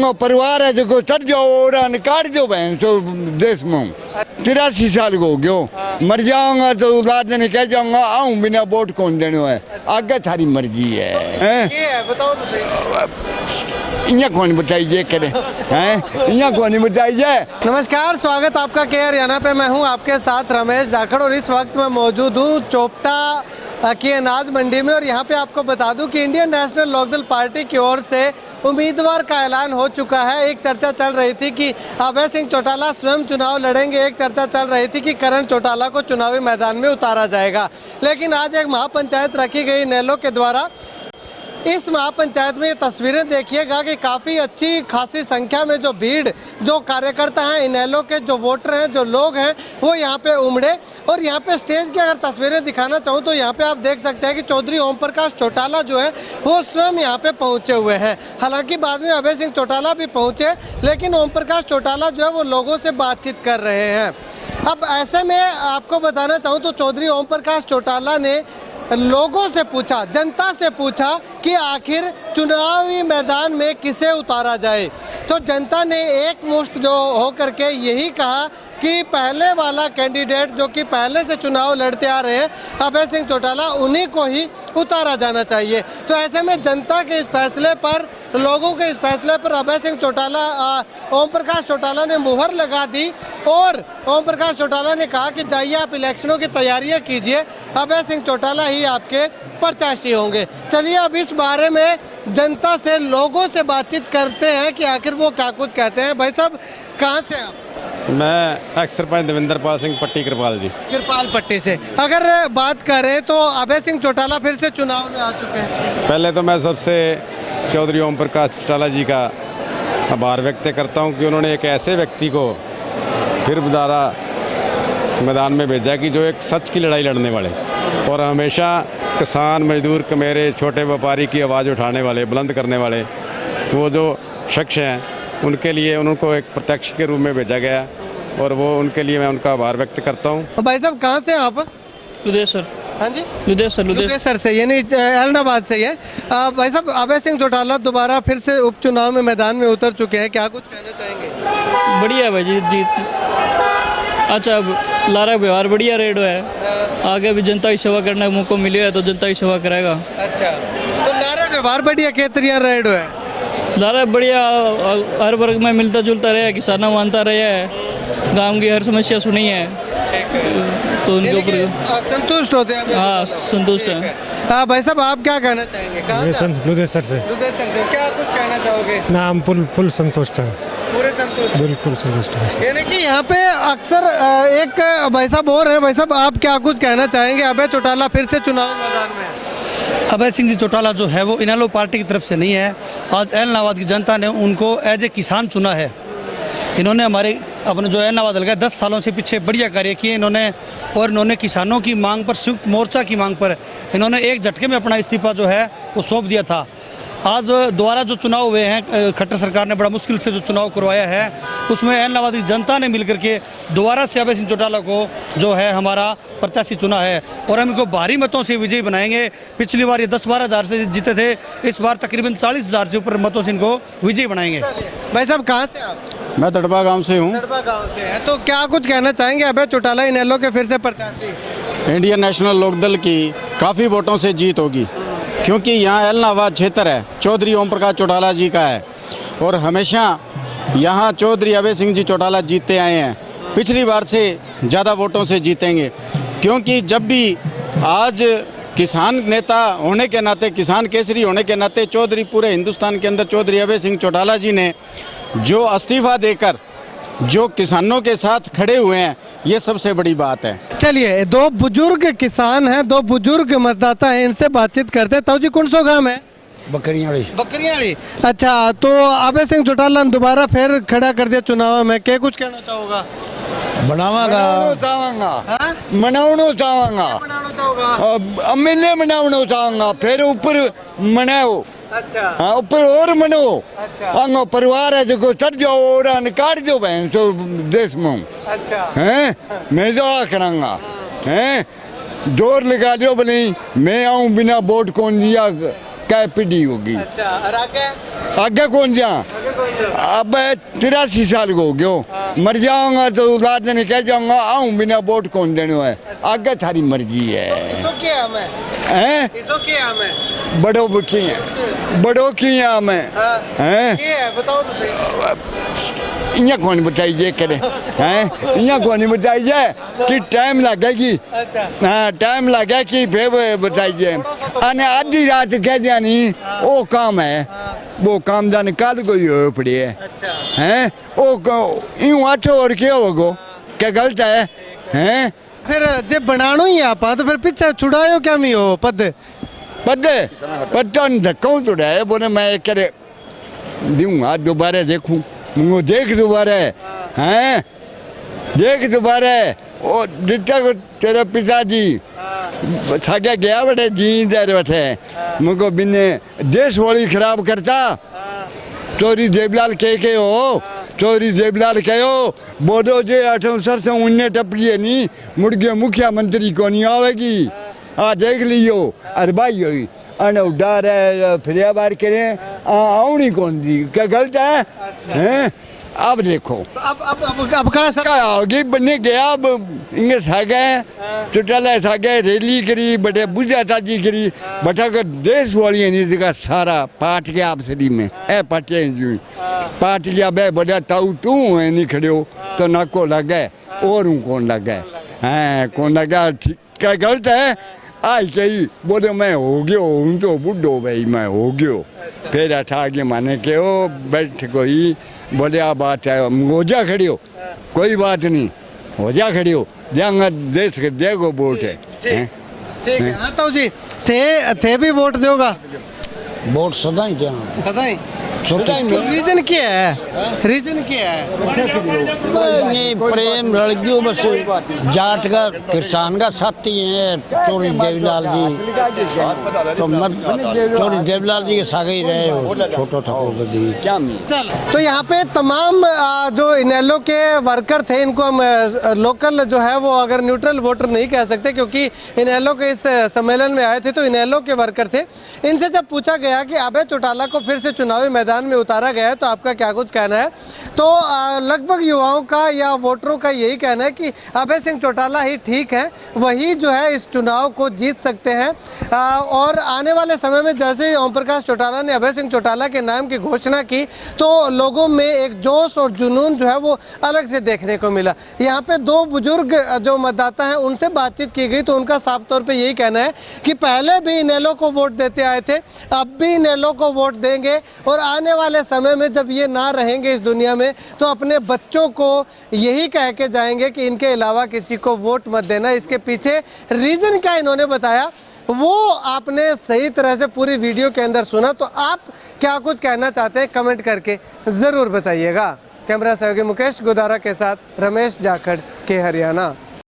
आऊंगा परिवार है जो चढ़ जाओ और काट दो बहन तो देश में 83 साल को हो गयो मर जाऊंगा तो रात दिन कह जाऊंगा आऊं बिना वोट कौन देने है आगे थारी मर्जी है ये है बताओ तो सही। इया कौन बताइए करे हैं इया कौन बताइए। नमस्कार, स्वागत आपका के हरियाणा पे। मैं हूं आपके साथ रमेश जाखड़ और इस वक्त मैं मौजूद हूं चोपटा की अनाज मंडी में। और यहां पे आपको बता दूं कि इंडियन नेशनल लोकदल पार्टी की ओर से उम्मीदवार का ऐलान हो चुका है। एक चर्चा चल रही थी कि अभय सिंह चौटाला स्वयं चुनाव लड़ेंगे, एक चर्चा चल रही थी कि करण चौटाला को चुनावी मैदान में उतारा जाएगा। लेकिन आज एक महापंचायत रखी गई इनेलो के द्वारा। इस महापंचायत में ये तस्वीरें देखिएगा कि काफ़ी अच्छी खासी संख्या में जो भीड़, जो कार्यकर्ता हैं इनेलो के, जो वोटर हैं, जो लोग हैं, वो यहाँ पे उमड़े। और यहाँ पे स्टेज की अगर तस्वीरें दिखाना चाहूँ तो यहाँ पे आप देख सकते हैं कि चौधरी ओम प्रकाश चौटाला जो है वो स्वयं यहाँ पे पहुँचे हुए हैं। हालांकि बाद में अभय सिंह चौटाला भी पहुँचे, लेकिन ओम प्रकाश चौटाला जो है वो लोगों से बातचीत कर रहे हैं। अब ऐसे में आपको बताना चाहूँ तो चौधरी ओम प्रकाश चौटाला ने लोगों से पूछा, जनता से पूछा कि आखिर चुनावी मैदान में किसे उतारा जाए। तो जनता ने एक मुश्त जो हो करके यही कहा कि पहले वाला कैंडिडेट जो कि पहले से चुनाव लड़ते आ रहे हैं अभय सिंह चौटाला, उन्हीं को ही उतारा जाना चाहिए। तो ऐसे में जनता के इस फैसले पर, लोगों के इस फैसले पर अभय सिंह चौटाला, ओम प्रकाश चौटाला ने मुहर लगा दी। और ओम प्रकाश चौटाला ने कहा कि जाइए आप इलेक्शनों की तैयारियां कीजिए, अभय सिंह चौटाला ही आपके प्रत्याशी होंगे। चलिए अब इस बारे में जनता से, लोगों से बातचीत करते हैं कि आखिर वो क्या कुछ कहते हैं। भाई साहब, कहाँ से आप? मैं एक्स सरपंच देवेंद्र पाल सिंह पट्टी कृपाल जी। कृपाल पट्टी से। अगर बात करें तो अभय सिंह चौटाला फिर से चुनाव में आ चुके हैं। पहले तो मैं सबसे चौधरी ओम प्रकाश चौटाला जी का आभार व्यक्त करता हूं कि उन्होंने एक ऐसे व्यक्ति को फिर दोबारा मैदान में भेजा कि जो एक सच की लड़ाई लड़ने वाले और हमेशा किसान, मजदूर, कमेरे, छोटे व्यापारी की आवाज़ उठाने वाले, बुलंद करने वाले वो जो शख्स हैं, उनके लिए उनको एक प्रत्यक्ष के रूप में भेजा गया और वो उनके लिए मैं उनका आभार व्यक्त करता हूँ। भाई साहब, कहाँ से आप? लुधेसर। हाँ जी, लुधेसर से, यानी एलनाबाद से ही है। भाई साहब, अभय सिंह चौटाला दोबारा फिर से उपचुनाव में मैदान में उतर चुके हैं, क्या कुछ कहना चाहेंगे? बढ़िया है भाई जी, जीत अच्छा। लारा व्यवहार बढ़िया रेडो है, आगे भी जनता की सेवा करने का मौका मिले है तो जनता की सेवा करेगा। अच्छा, तो लारा व्यवहार बढ़िया के तरिया रेडो है? लारा बढ़िया, हर वर्ग में मिलता जुलता रहा, किसानों मानता रहा है, गांव की हर समस्या सुनी है। ठीक है, तो उनके ऊपर संतुष्ट होते हैं? हाँ, संतुष्ट है। हाँ भाई साहब, आप क्या कहना चाहेंगे? कहाँ से? लुधेसर से। लुधेसर से। क्या कुछ कहना चाहोगे? ना, हम फुल संतुष्ट हैं, पूरे संतुष्ट? बिल्कुल संतुष्ट हैं। यानी कि यहाँ पे अक्सर एक भाई साहब और है। भाई साहब, आप क्या कुछ कहना चाहेंगे? अभय चौटाला फिर से चुनाव मैदान में? अभय सिंह जी चौटाला जो है वो इनेलो पार्टी की तरफ से नहीं है। आज एलनाबाद की जनता ने उनको एज ए किसान चुना है। इन्होंने हमारे अपने जो एलनाबाद हल्का 10 सालों से पीछे बढ़िया कार्य किए इन्होंने। और इन्होंने किसानों की मांग पर, संयुक्त मोर्चा की मांग पर इन्होंने एक झटके में अपना इस्तीफा जो है वो सौंप दिया था। आज दोबारा जो चुनाव हुए हैं, खट्टर सरकार ने बड़ा मुश्किल से जो चुनाव करवाया है, उसमें एलनाबाद की जनता ने मिलकर के दोबारा से अभय सिंह चौटाला को जो है हमारा प्रत्याशी चुना है और हम इनको भारी मतों से विजयी बनाएंगे। पिछली बार ये 10-12 हज़ार से जीते थे, इस बार तकरीबन 40 हज़ार से ऊपर मतों से इनको विजयी बनाएंगे। भाई साहब, कहाँ से आप? मैं तड़पा गाँव से हूँ। तड़पा गाँव से है। तो क्या कुछ कहना चाहेंगे? अभय चौटाला इनेलो के फिर से प्रत्याशी। इंडियन नेशनल लोकदल की काफ़ी वोटों से जीत होगी क्योंकि यहाँ एलनाबाद क्षेत्र है, चौधरी ओम प्रकाश चौटाला जी का है और हमेशा यहाँ चौधरी अभय सिंह जी चौटाला जीतते आए हैं। पिछली बार से ज़्यादा वोटों से जीतेंगे क्योंकि जब भी आज किसान नेता होने के नाते, किसान केसरी होने के नाते चौधरी पूरे हिंदुस्तान के अंदर चौधरी अभय सिंह चौटाला जी ने जो इस्तीफा देकर जो किसानों के साथ खड़े हुए हैं, ये सबसे बड़ी बात है। चलिए, दो बुजुर्ग किसान हैं, दो बुजुर्ग मतदाता हैं, इनसे बातचीत करते हैं। ताऊ जी, कौन सो गाँव है? बकरियाड़ी। बकरियाड़ी। अच्छा, तो अभय सिंह चौटाला दोबारा फिर खड़ा कर दिया चुनाव में, क्या कुछ कहना चाहोगा? बनावांगा मनावनो चाहूँगा, एमएलए मनावनो चाहूँगा, फिर ऊपर मनाओ। अच्छा, हाँ, ऊपर और मनो। अच्छा, आंगो परिवार है जो चढ़ जाओ और काट दो बहन तो देश में। अच्छा, हैं मैं जो करांगा हैं, जोर लगा दो भले मैं आऊँ बिना वोट कौन दिया क्या पीढ़ी होगी। अच्छा, और आगे? आगे कौन जा? आगे अब 83 साल को हो गयो, मर जाऊंगा तो औलाद ने कह जाऊंगा आऊं बिना वोट कौन देने है, आगे थारी मर्जी है। इसो क्या मैं हैं इसो क्या मैं बड़ो की मैं हैं क्या है बताओ तो सही। इया कौन बताइए करे हैं, इया कौन बताइए कि टाइम लगेगी। अच्छा हाँ टाइम लगे कि फिर बताइए, अने आधी रात कह दिया नहीं वो काम है, वो काम जाने कल कोई हो पड़ी है अच्छा हैं, वो यूं आठो और क्या होगो, क्या गलत है हैं। फिर जे बनानो ही आप तो फिर पीछे छुड़ायो क्या मी हो पद पता नहीं धक्का तो रहे बोले मैं करे दूंगा दोबारा देखूं, वो देख दोबारा हैं, देख दोबारा वो जितना को तेरा पिताजी थाके गया बड़े जी दे बैठे मुझको बिने देश वाली खराब करता, चोरी देवलाल के हो, चोरी देवलाल कहो बोलो जे 78 से 19 टपकी नहीं मुड़ गया मुख्यमंत्री को नहीं आवेगी। हाँ देख लियो अरे भाई होई अने उड़ार है फिर बार करें आउनी कौन दी क्या गलत है हैं। अब देखो तो अब कड़ा सर क्या होगी बनने गया, अब इंगे सागे चुटाला सागे रैली करी बड़े बुझा ताजी करी बटा कर देश वाली नहीं दिखा सारा पार्ट के आप सदी में ए पार्टी जी पार्ट गया बे बड़ा ताऊ तू है नहीं खड़े हो तो नाको लगे और कौन लगे हैं, कौन लगा क्या गलत है। आई कही बोले मैं हो गयो हूँ तो बुढ़ो भाई मैं हो गयो, फिर अठा के माने के हो बैठ कोई बोले आ बात है हो जा खड़ी हो, कोई बात नहीं हो जा खड़ी हो जाऊंगा देश के देखो वोट है हैं? ठीक है आता जी थे भी वोट दोगा वोट सदा ही क्या सदा ही रीजन क्या है, रीजन क्या है। ये प्रेम रल गयो बस, जाट का किसान का साथी है चोरी देवलाल जी, तो मत चोरी देवलाल जी के सागे ही रहे हो छोटो ठको दी क्या तो यहाँ पे तमाम जो इनेलो के वर्कर थे, इनको हम लोकल जो है वो अगर न्यूट्रल वोटर नहीं कह सकते क्योंकि इनेलो के इस सम्मेलन में आए थे, तो इनेलो के वर्कर थे। इनसे जब पूछा गया कि अभय चौटाला को फिर से चुनावी मैदान में उतारा गया है तो आपका क्या कुछ कहना है, तो लगभग युवाओं का या वोटरों का यही कहना है कि अभय सिंह चौटाला ही ठीक है, वही जो है इस चुनाव को जीत सकते हैं। और आने वाले समय में जैसे ही ओम प्रकाश चौटाला ने अभय सिंह चौटाला के नाम की घोषणा की तो लोगों में एक जोश और जुनून जो है वो अलग से देखने को मिला। यहाँ पे दो बुजुर्ग जो मतदाता हैं उनसे बातचीत की गई तो उनका साफ तौर पे यही कहना है कि पहले भी इनेलो को वोट देते आए थे, अब भी इनेलो को वोट देंगे और आने वाले समय में जब ये ना रहेंगे इस दुनिया में तो अपने बच्चों को यही कह के जाएंगे कि इनके अलावा किसी को वोट मत देना। इसके पीछे रीज़न क्या इन्होंने बताया वो आपने सही तरह से पूरी वीडियो के अंदर सुना, तो आप क्या कुछ कहना चाहते हैं कमेंट करके ज़रूर बताइएगा। कैमरा सहयोगी मुकेश गोदारा के साथ रमेश जाखड़ के हरियाणा।